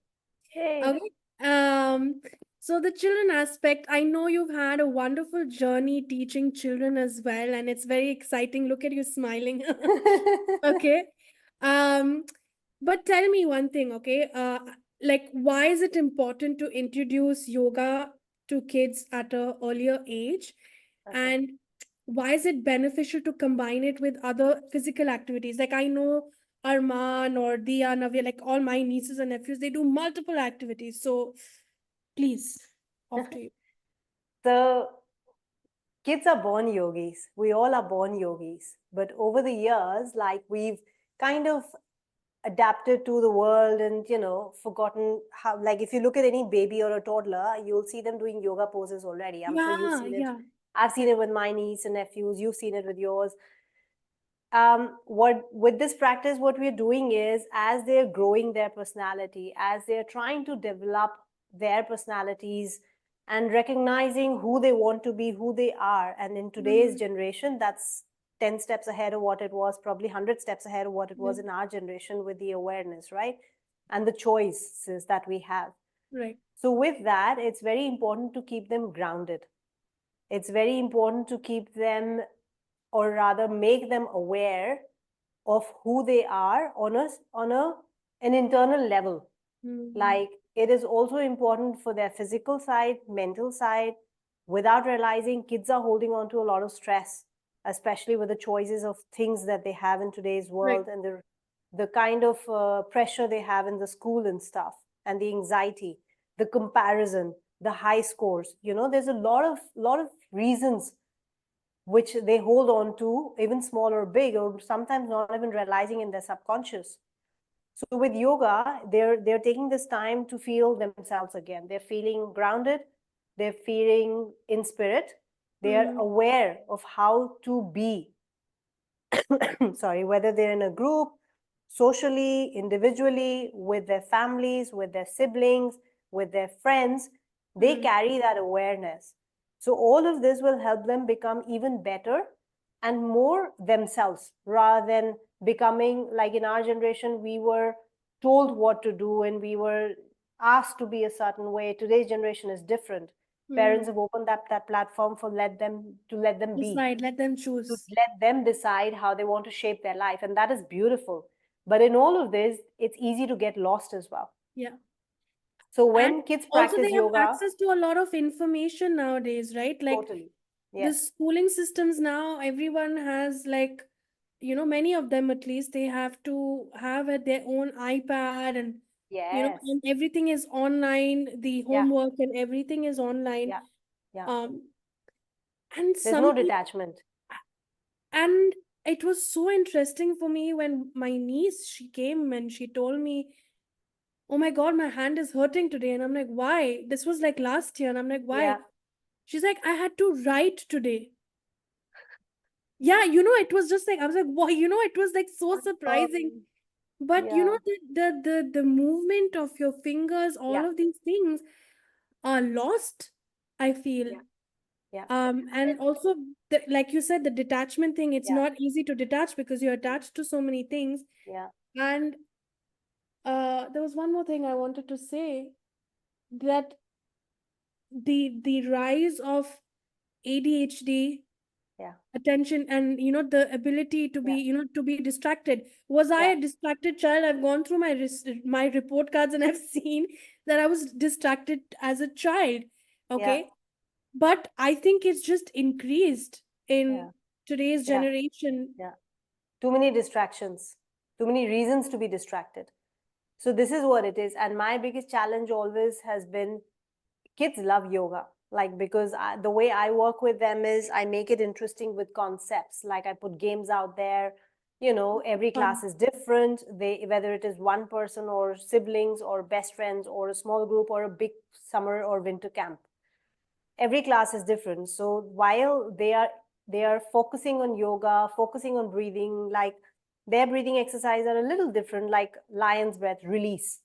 Yay. Okay. Um, so the children aspect, I know you've had a wonderful journey teaching children as well, and it's very exciting. Look at you smiling. Okay. Um, but tell me one thing, okay? Like, why is it important to introduce yoga to kids at a earlier age? Okay. And why is it beneficial to combine it with other physical activities? Like, I know Arman or Dia, Navya, like all my nieces and nephews, they do multiple activities. So please, off to you. So kids are born yogis. We all are born yogis. But over the years, like, we've kind of adapted to the world and, forgotten how, like, if you look at any baby or a toddler, you'll see them doing yoga poses already. I'm sure you've Yeah, seen it. yeah. I've seen it with my niece and nephews. You've seen it with yours. What with this practice, what we're doing is, as they're growing their personality, as they're trying to develop their personalities and recognizing who they want to be, who they are, and in today's Mm, generation, that's 10 steps ahead of what it was, probably 100 steps ahead of what it yeah, was in our generation, with the awareness, right? And the choices that we have. right. So with that, it's very important to keep them grounded. It's very important to keep them, or rather make them aware of who they are on an internal level. Mm, Like, it is also important for their physical side, mental side. Without realizing, kids are holding on to a lot of stress, especially with the choices of things that they have in today's right. world, and the kind of pressure they have in the school and stuff, and the anxiety, the comparison, the high scores. There's a lot of reasons which they hold on to, even small or big, or sometimes not even realizing in their subconscious. So with yoga, they're taking this time to feel themselves again. They're feeling grounded. They're feeling in spirit. They are Mm, aware of how to be. Sorry, whether they're in a group, socially, individually, with their families, with their siblings, with their friends, they mm, carry that awareness. So all of this will help them become even better and more themselves, rather than becoming, like, in our generation, we were told what to do, and we were asked to be a certain way. Today's generation is different. Parents have opened up that platform for let them be, Decide, let them to choose. let them decide how they want to shape their life, and that is beautiful. But in all of this, it's easy to get lost as well. Yeah. So And when kids also practice they have yoga, access to a lot of information nowadays, right? Like totally, the yes, schooling systems now, everyone has like, many of them at least, they have to have their own iPad, and yes, and everything is online, the yeah, homework and everything is online. yeah, yeah. Um, and There's no something, detachment. and it was so interesting for me when my niece, she came and she told me, oh my God, my hand is hurting today. And I'm like, why? This was like last year. And I'm like, why? Yeah. She's like, I had to write today. Yeah, it was just like, I was like, wow, it was like so surprising. Um, But yeah, the movement of your fingers, all yeah, of these things are lost, I feel. yeah, yeah, And also, like you said, the detachment thing, it's yeah, not easy to detach because you're attached to so many things. yeah, And there was one more thing I wanted to say, that the rise of ADHD, yeah, attention, and the ability to be, yeah, to be distracted. Was I yeah, a distracted child? I've gone through my report cards and I've seen that I was distracted as a child. yeah, Okay, but I think it's just increased in yeah, today's yeah, generation. yeah. Too many distractions, too many reasons to be distracted. So this is what it is. And my biggest challenge always has been kids love yoga. Like, because the way I work with them is I make it interesting with concepts. Like I put games out there. Every class Fun. is different. Whether it is one person or siblings or best friends or a small group or a big summer or winter camp. Every class is different. So while they are focusing on yoga, focusing on breathing, like their breathing exercises are a little different, like lion's breath, release,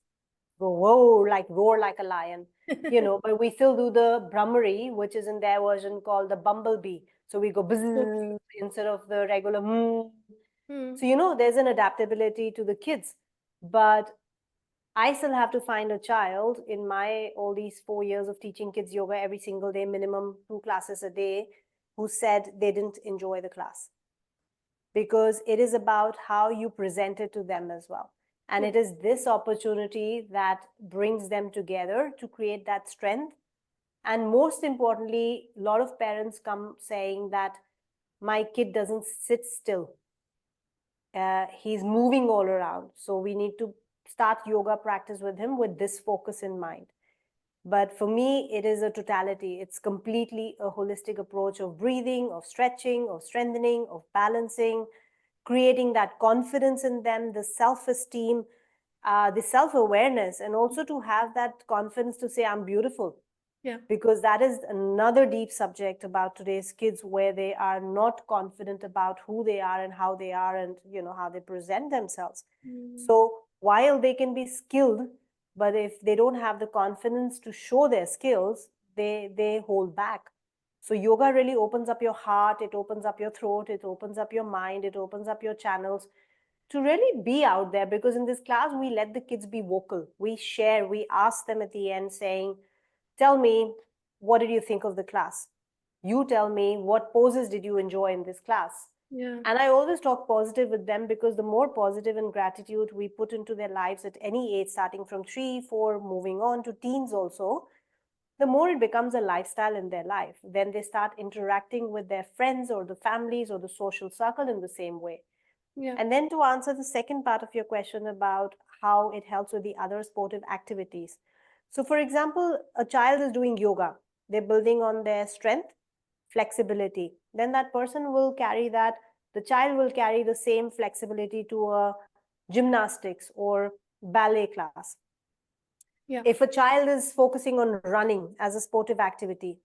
go whoa, like roar like a lion, but we still do the brahmari, which is in their version called the bumblebee. So we go Okay. bzzz instead of the regular Hmm. So there's an adaptability to the kids, but I still have to find a child in my all these 4 years of teaching kids yoga every single day, minimum 2 classes a day, who said they didn't enjoy the class, because it is about how you present it to them as well. And it is this opportunity that brings them together to create that strength. And most importantly, a lot of parents come saying that my kid doesn't sit still. He's moving all around. So we need to start yoga practice with him with this focus in mind. But for me, it is a totality. It's completely a holistic approach of breathing, of stretching, of strengthening, of balancing, creating that confidence in them, the self-esteem, the self-awareness, and also to have that confidence to say, I'm beautiful. Yeah. Because that is another deep subject about today's kids, where they are not confident about who they are and how they are, and how they present themselves. So while they can be skilled, but if they don't have the confidence to show their skills, they hold back. So yoga really opens up your heart, it opens up your throat, it opens up your mind, it opens up your channels to really be out there. Because in this class, we let the kids be vocal. We share, we ask them at the end saying, tell me, what did you think of the class? You tell me, what poses did you enjoy in this class? Yeah. And I always talk positive with them, because the more positive and gratitude we put into their lives at any age, starting from 3, 4, moving on to teens also, the more it becomes a lifestyle in their life. Then they start interacting with their friends or the families or the social circle in the same way. Yeah. And then to answer the second part of your question about how it helps with the other sportive activities. So for example, a child is doing yoga. They're building on their strength, flexibility. Then that person will carry that, the child will carry the same flexibility to a gymnastics or ballet class. Yeah. If a child is focusing on running as a sportive activity,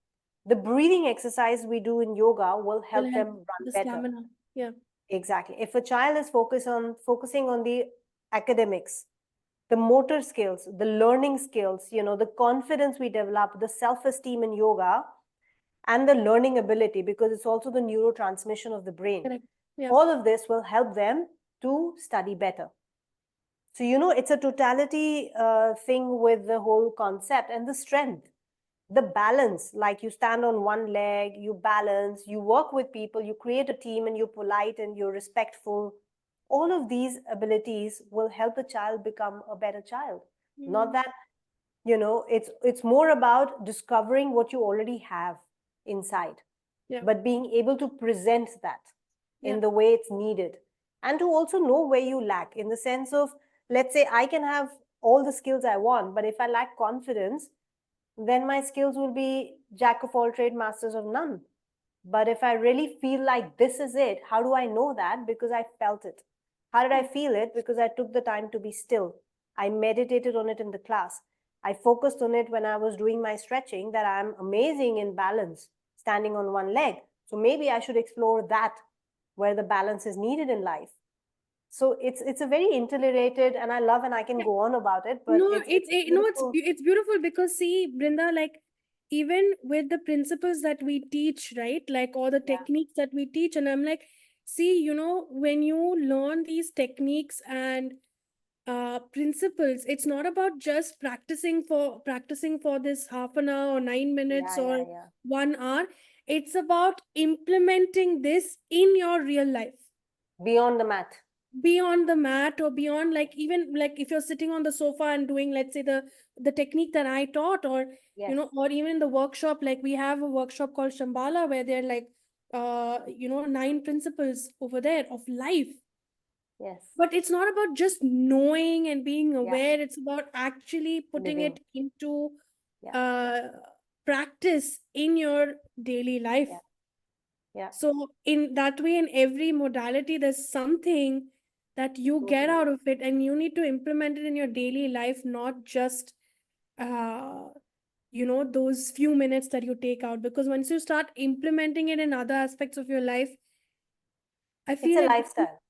the breathing exercise we do in yoga will Will help help them run the better. stamina. Yeah. Exactly. If a child is focusing on the academics, the motor skills, the learning skills, the confidence we develop, the self-esteem in yoga, and the learning ability, because it's also the neurotransmission of the brain. Correct. Yeah. All of this will help them to study better. So, it's a totality thing with the whole concept, and the strength, the balance, like you stand on one leg, you balance, you work with people, you create a team, and you're polite and you're respectful. All of these abilities will help the child become a better child. Not that, it's more about discovering what you already have inside, Yeah. but being able to present that Yeah. in the way it's needed, and to also know where you lack, in the sense of, let's say I can have all the skills I want, but if I lack confidence, then my skills will be jack of all trade, masters of none. But if I really feel like this is it, how do I know that? Because I felt it. How did I feel it? Because I took the time to be still. I meditated on it in the class. I focused on it when I was doing my stretching, that I'm amazing in balance, standing on one leg. So maybe I should explore that, where the balance is needed in life. So it's a very interrelated, and I love, and I can go on about it, but No, it's no, beautiful. it's beautiful because see, Brinda, like even with the principles that we teach, right? Like all the Yeah, techniques that we teach, and I'm like, see, when you learn these techniques and principles, it's not about just practicing for this half an hour or 9 minutes yeah, or yeah, yeah. 1 hour. It's about implementing this in your real life, Beyond the mat. beyond the mat, or beyond, like even like if you're sitting on the sofa and doing, let's say, the technique that I taught, or Yes, or even the workshop, like we have a workshop called Shambhala, where they're like 9 principles over there of life. yes, But it's not about just knowing and being yeah, aware, it's about actually putting living. it into Yeah, uh practice in your daily life. yeah, yeah, So in that way, in every modality, there's something that you get totally. out of it, and you need to implement it in your daily life, not just uh, those few minutes that you take out. Because once you start implementing it in other aspects of your life, I It's feel a it, lifestyle.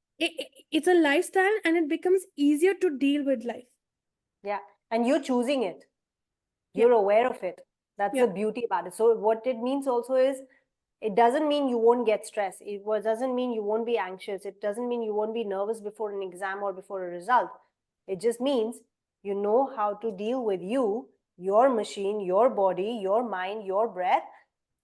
it's a lifestyle, and it becomes easier to deal with life. Yeah. And you're choosing it. Yeah, You're aware of it. That's yeah, the beauty about it. So what it means also is, it doesn't mean you won't get stressed. Doesn't mean you won't be anxious. It doesn't mean you won't be nervous before an exam or before a result. It just means you know how to deal with you, your machine, your body, your mind, your breath,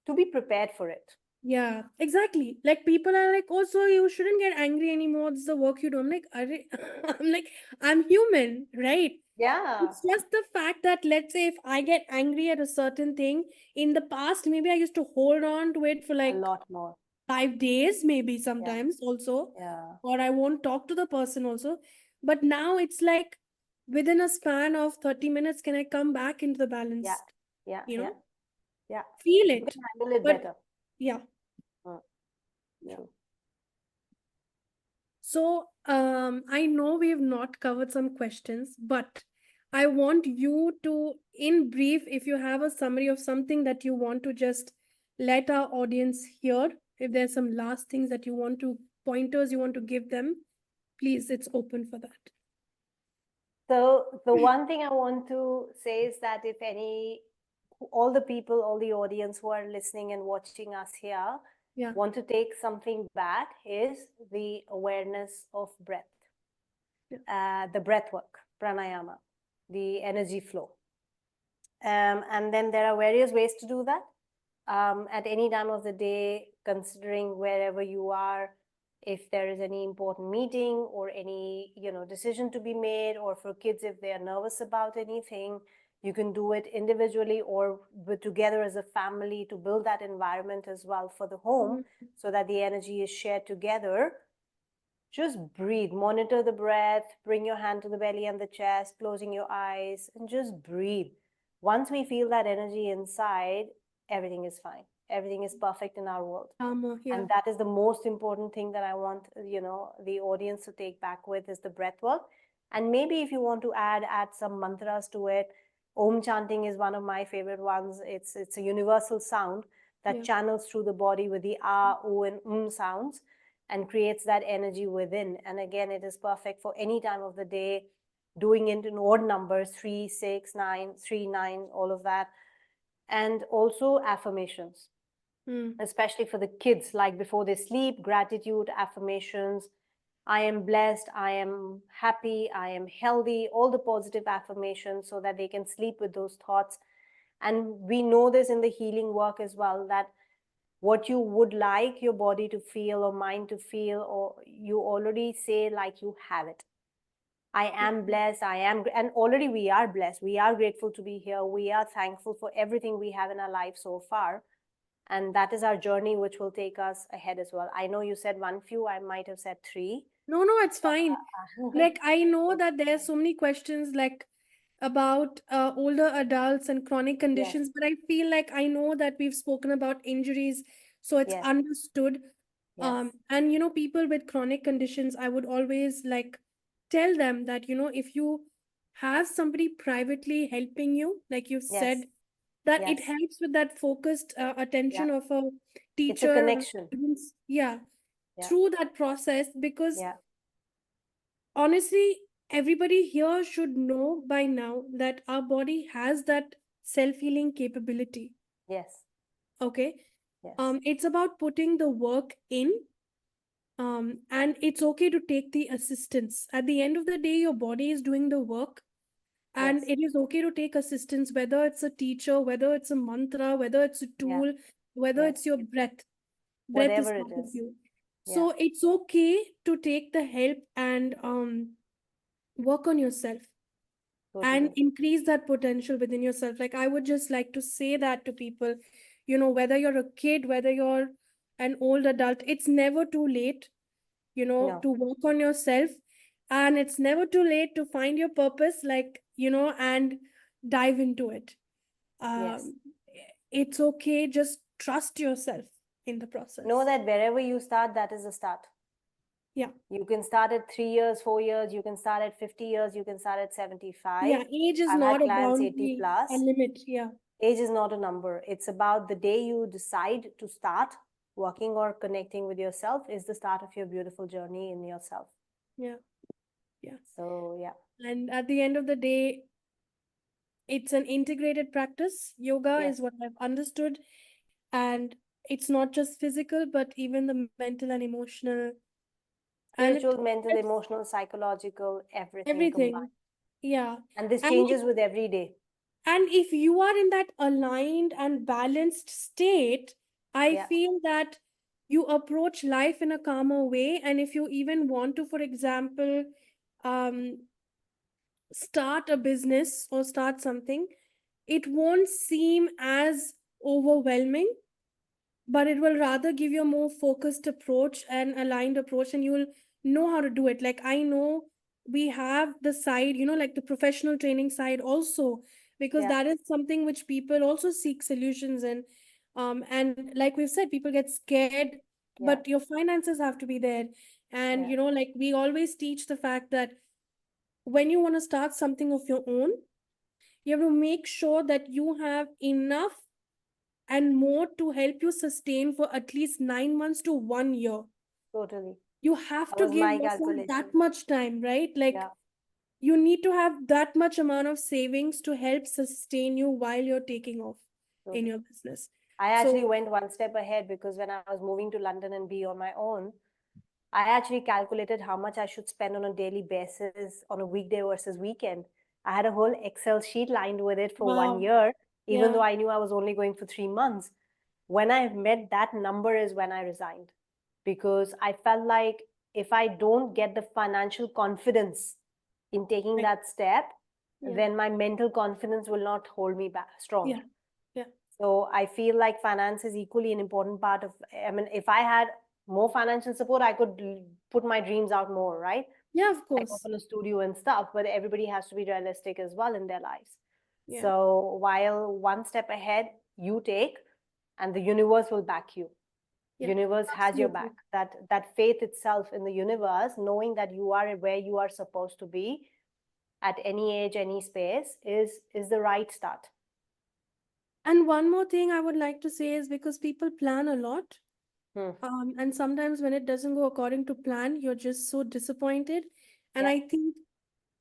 to be prepared for it. yeah, exactly. Like people are like, oh, so you shouldn't get angry anymore. This is the work you do. I'm like, I'm like, I'm human, right? Yeah. It's just the fact that, let's say, if I get angry at a certain thing in the past, maybe I used to hold on to it for A like lot more. 5 days, maybe Yeah. sometimes also, Yeah. or I won't talk to the person also. But now it's like within a span of 30 minutes, can I come back into the Yeah. balance? Yeah. You Yeah. know, Yeah. feel You it. can handle it But better. yeah. Mm, Yeah. true. So, I know we've not covered some questions, but I want you to, in brief, if you have a summary of something that you want to just let our audience hear, if there's some last things that you want to, pointers you want to give them, please, it's open for that. So the one thing I want to say is that if all the people, all the audience who are listening and watching us here Yeah. want to take something back, is the awareness of breath, the breath work, pranayama, the energy flow. And then there are various ways to do that. At any time of the day, considering wherever you are, if there is any important meeting or any decision to be made, or for kids if they are nervous about anything, you can do it individually or together as a family, to build that environment as well for the home, so that the energy is shared together. Just breathe, monitor the breath, bring your hand to the belly and the chest, closing your eyes, and just breathe. Once we feel that energy inside, everything is fine. Everything is perfect in our world. Yeah. And that is the most important thing that I want, the audience to take back with, is the breath work. And maybe if you want to add some mantras to it, Om chanting is one of my favorite ones. It's a universal sound that Yeah. channels through the body with the ah, oo, and sounds, and creates that energy within. And again, it is perfect for any time of the day, doing it in odd numbers, 3, 6, 9, 3, 9, all of that. And also affirmations, especially for the kids, like before they sleep, gratitude affirmations. I am blessed, I am happy, I am healthy, all the positive affirmations, so that they can sleep with those thoughts. And we know this in the healing work as well, that what you would like your body to feel or mind to feel, or you already say like you have it. I am blessed, and already we are blessed. We are grateful to be here. We are thankful for everything we have in our life so far. And that is our journey, which will take us ahead as well. I know you said one few, I might have said three. No, no, it's fine. Like, I know that there are so many questions like about older adults and chronic Yes, conditions, but I feel like I know that we've spoken about injuries, so it's yes, understood. yes, And people with chronic conditions, I would always like tell them that, if you have somebody privately helping you, like you've yes, said, that it yes. helps with that focused Yeah. attention of a It's a teacher or connection. guidance, yeah, Yeah, through that process. Because yeah, honestly, everybody here should know by now that our body has that self-healing capability. yes, Okay. yes, It's about putting the work in, and it's okay to take the assistance. At the end of the day, your body is doing the work, and yes, it is okay to take assistance, whether it's a teacher, whether it's a mantra, whether it's a yeah, tool, whether yes. it's your breath. Breath is Whatever it part of is. you. Yeah, So it's okay to take the help and work on yourself and totally. increase that potential within yourself. Like, I would just like to say that to people, whether you're a kid, whether you're an old adult, it's never too late, No, to work on yourself. And it's never too late to find your purpose, like, and dive into it. yes. Um, it's okay. Just trust yourself in the Know process. that wherever you start, that is the start. Yeah. You can start at 3 years, 4 years, you can start at 50 years, you can start at 75. Yeah. Age is I've had not a clients 80 boundary, a plus. limit. Yeah. Age is not a number. It's about the day you decide to start working or connecting with yourself is the start of your beautiful journey in yourself. Yeah. Yeah. So, yeah. And at the end of the day, it's an integrated practice. Yoga Yes. is what I've understood. And it's not just physical, but even the mental and emotional. And it Spiritual, mental, helps emotional, psychological, everything everything. combined. Yeah. And this And changes with every day. if you are in that aligned and balanced state, I Yeah. feel that you approach life in a calmer way. And if you even want to, for example, um, start a business or start something, it won't seem as overwhelming, but it will rather give you a more focused approach and aligned approach, and you will know how to do it. Like, I know we have the side, like the professional training side also, because Yeah. that is something which people also seek solutions in. And like we've said, people get scared, Yeah. but your finances have to be there. And Yeah. like we always teach the fact that when you want to start something of your own, you have to make sure that you have enough and more to help you sustain for at least 9 months to 1 year. Totally. You have That to was give my yourself that calculation. much time, right? Like, Yeah. you need to have that much amount of savings to help sustain you while you're taking off in Totally. your business. I actually So, went one step ahead, because when I was moving to London and be on my own, I actually calculated how much I should spend on a daily basis on a weekday versus weekend. I had a whole Excel sheet lined with it for one wow. year, even Yeah. though I knew I was only going for 3 months. When I met that number is when I resigned, because I felt like if I don't get the financial confidence in taking Right. that step, Yeah. then my mental confidence will not hold me back strong. Yeah. Yeah. So I feel like finance is equally an important part of, I mean, if I had more financial support, I could put my dreams out more, right? Yeah, of Like course. open a studio and stuff, but everybody has to be realistic as well in their lives. Yeah. So while one step ahead you take, and the universe will back you. Yeah. Universe has your back. Absolutely. That faith itself in the universe, knowing that you are where you are supposed to be at any age, any space, is the right start. And one more thing I would like to say is, because people plan a lot, Hmm. and sometimes when it doesn't go according to plan, you're just so disappointed. And Yeah, I think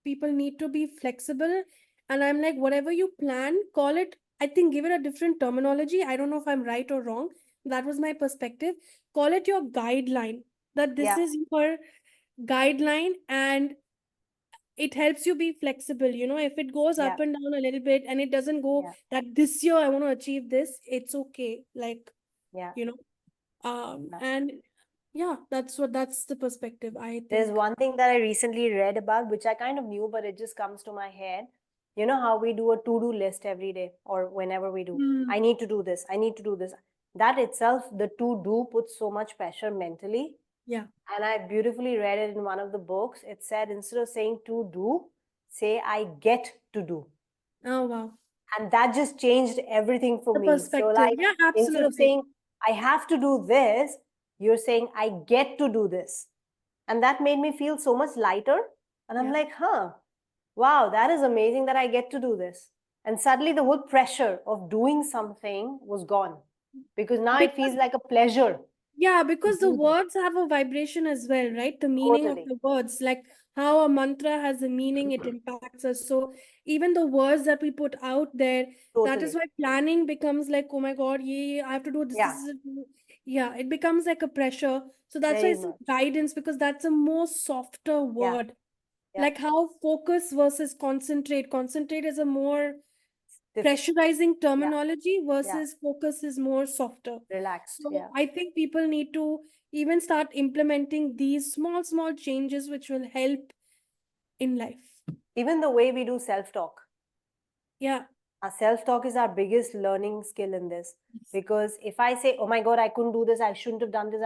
people need to be flexible. And I'm like, whatever you plan, call it, I think, give it a different terminology. I don't know if I'm right or wrong. That was my perspective. Call it your guideline, that this yeah, is your guideline, and it helps you be flexible. If it goes Yeah. up and down a little bit and it doesn't go Yeah. that this year I want to achieve this, it's okay. Like, Yeah. Yeah. and yeah, that's the perspective, I There's think. one thing that I recently read about, which I kind of knew, but it just comes to my head. You know how we do a to-do list every day or whenever we do, I need to do this, I need to do this. That itself, the to-do puts so much pressure mentally. Yeah. And I beautifully read it in one of the books. It said, instead of saying to do, say I get to do. Oh, wow. And that just changed everything for The me. So perspective. like, Yeah, instead of absolutely. saying I have to do this, you're saying I get to do this. And that made me feel so much lighter. And I'm Yeah. like, wow, that is amazing that I get to do this. And suddenly the whole pressure of doing something was gone, because now it feels like a pleasure. Yeah, because the do this. words have a vibration as well, right? The meaning of Totally. the words, like how a mantra has a meaning, it impacts us. So even the words that we put out there, that is Totally. why planning becomes like, oh my God, yeah, I have to do this. Yeah. This is yeah, it becomes like a pressure. So that's why Very it's much. guidance, because that's a more softer Yeah. word. Yeah. Like how focus versus concentrate. Concentrate is a more Different. pressurizing Yeah. terminology Yeah. versus focus is more softer. Relaxed. So Yeah. I think people need to even start implementing these small changes which will help in life. Even the way we do self-talk. Yeah. Our self-talk is our biggest learning skill in this. Because if I say, oh my God, I couldn't do this, I shouldn't have done this,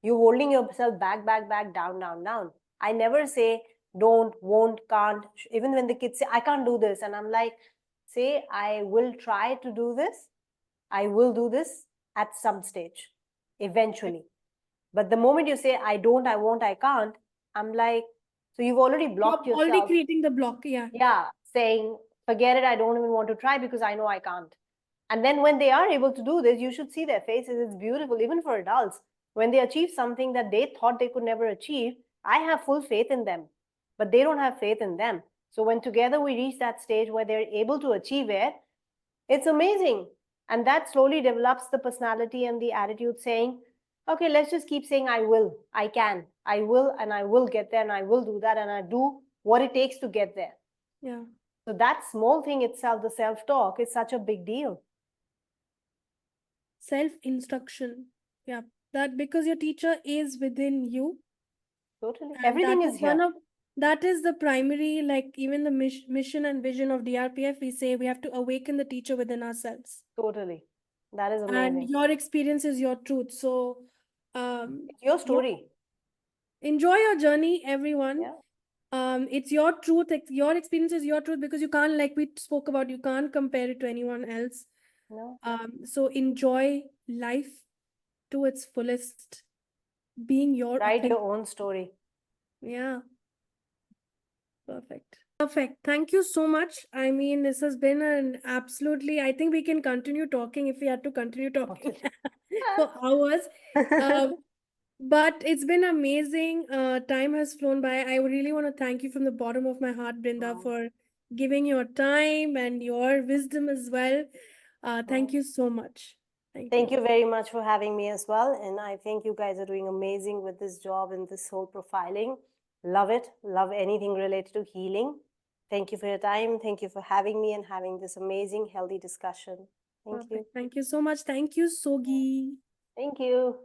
you're holding yourself back, down, down, down. I never say don't, won't, can't. Even when the kids say, I can't do this, and I'm like, say, I will try to do this. I will do this at some stage, eventually. But the moment you say, I don't, I won't, I can't, I'm like, so you've already blocked You're already yourself. creating the block. Yeah. Yeah, saying, forget it, I don't even want to try because I know I can't. And then when they are able to do this, you should see their faces. It's beautiful, even for adults. When they achieve something that they thought they could never achieve, I have full faith in them, but they don't have faith in them. So when together we reach that stage where they're able to achieve it, it's amazing. And that slowly develops the personality and the attitude saying, okay, let's just keep saying, I will, I can, I will, and I will get there, and I will do that, and I do what it takes to get there. Yeah. So that small thing itself, the self-talk, is such a big deal. Self-instruction. Yeah. That because your teacher is within you. Totally. And Everything that is is here. that is the primary, like even the mission and vision of DRPF, we say we have to awaken the teacher within ourselves. Totally. That is And amazing. your experience is your truth. So It's your story. enjoy your journey, everyone. Yeah. It's your truth, your experience is your truth, because you can't, like we spoke about, you can't compare it to anyone else. No. So enjoy life to its fullest, being your Write authentic. your own story. Yeah. Perfect. Thank you so much. I mean, this has been an absolutely, I think we can continue talking if we had to continue talking for hours. But it's been amazing. Time has flown by. I really want to thank you from the bottom of my heart, Brinda, for giving your time and your wisdom as well. Thank you so much. Thank you very much for having me as well. And I think you guys are doing amazing with this job and this whole profiling. Love it. Love anything related to healing. Thank you for your time. Thank you for having me and having this amazing, healthy discussion. Thank you. Thank you so much. Thank you, Sogi. Thank you.